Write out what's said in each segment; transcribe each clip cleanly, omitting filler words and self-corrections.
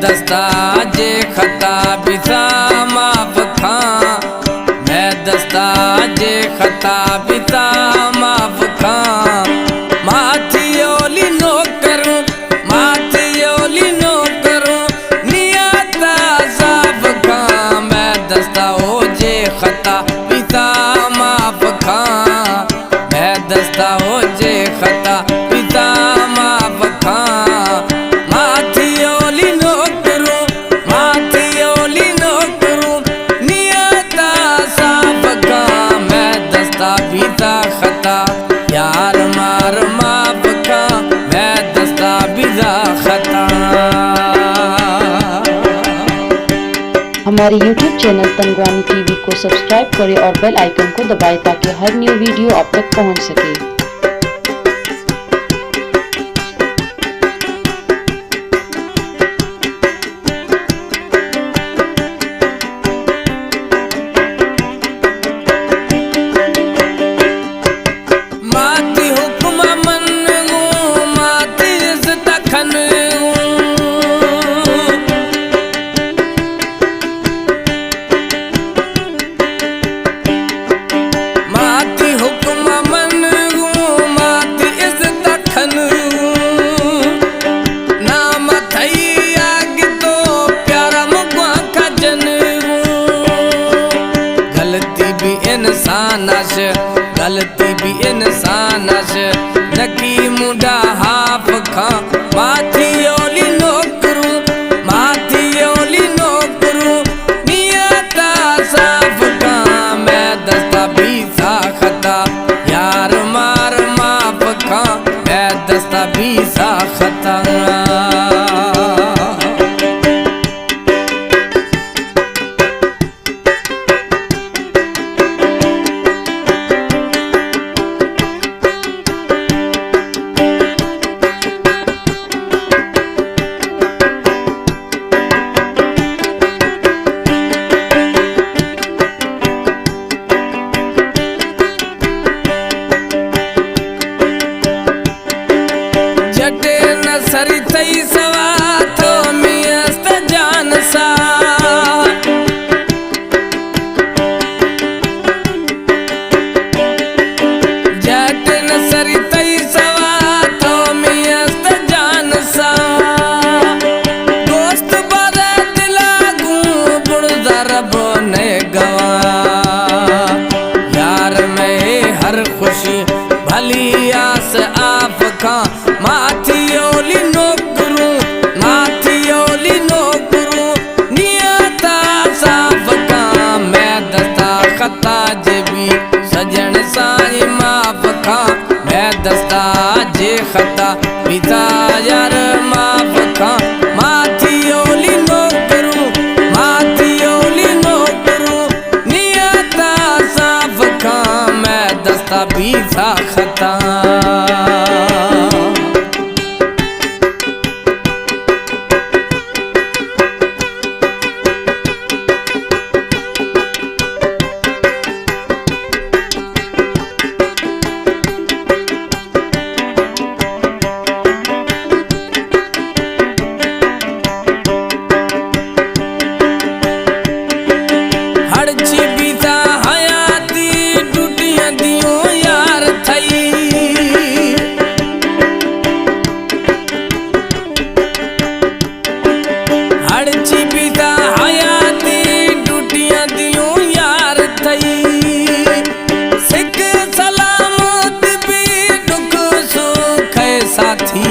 दस्ता जे खता बिसा माफ खां, मैं दस्ता जे खता बिसा माफ खां। माथी ओली नो करूं, माथी ओली नो करूं, नियता साफ खां। मैं दस्ता हो जे खता बिसा माफ खां, मैं दस्ता हो जे खता बिसा माफ खां। माथी ओली नो करूं, माथी ओली नो करूं, नियता साफ खां। मैं दस्ता बिसा खता यार मार माफ खां, मैं दस्ता बिसा खता। हमारे YouTube चैनल तंगवानी टीवी को सब्सक्राइब करें और बेल आइकन को दबाएं ताकि हर न्यू वीडियो आप तक पहुंच सके। माती हुक्म मनूं, माती इज़्ज़त खनूं, माती हुक्म मनूं, माती इज़्ज़त खनूं। नाम थई आग तो प्यारा मुगवा खजनूं। गलती भी इंसान से, गलती भी इंसान से, नकी मुंडा हाफ खां। माथी ओली नो करूं, माथी ओली नो करूं, नियता साफ खां। मैं दस्ता बिसा खता यार मार माफ खां, मैं दस्ता बिसा खता। जटे न सरी थई सवा तो मियस्त जान सा। जटे न सरी थई सवा तो मियस्त जान सा। दोस्त बदे दिलागू बुढ़दा रब ने गवा। यार में हर खुशी भली आस आप खां। माथी ओली नो करूं, माथी ओली नो करूं, नियता साफ खां। मैं दस्ता खता जे भी सजन साईं माफ खां। मैं दस्ता जे खता बिसा यार माफ खां। माथी ओली नो करूं, माथी ओली नो करूं, नियता साफ खां। मैं दस्ता बिसा खता। हड़ची बिसा हयाती टूटियां दियों यार थई। हड़ची बिसा हयाती टूटियां दियों यार थई। सिख सलामत भी दुख सुख साथी।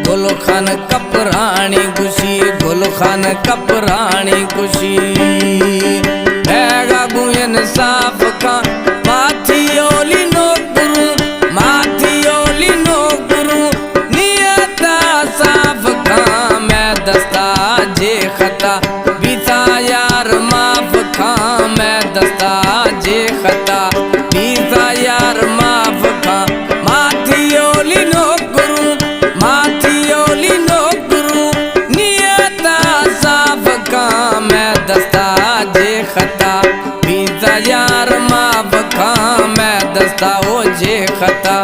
गोलो खान कपरानी खुशी, गोलो खान कपरानी खुशी। हैगा गुयन साफ खां। माथी ओली नो करूं, माथी ओली नो करूं, नियता साफ खां। मैं दस्ता जे खता बिसा यार माफ खां। मैं दस्ता जे खता बिसा यार माफ खां। माथी ओली नो करूं, माथी ओली नो करूं, नियता साफ खां। मैं दस्ता जे खता बिसा यार माफ खां। मैं दस्ता हो जे खता।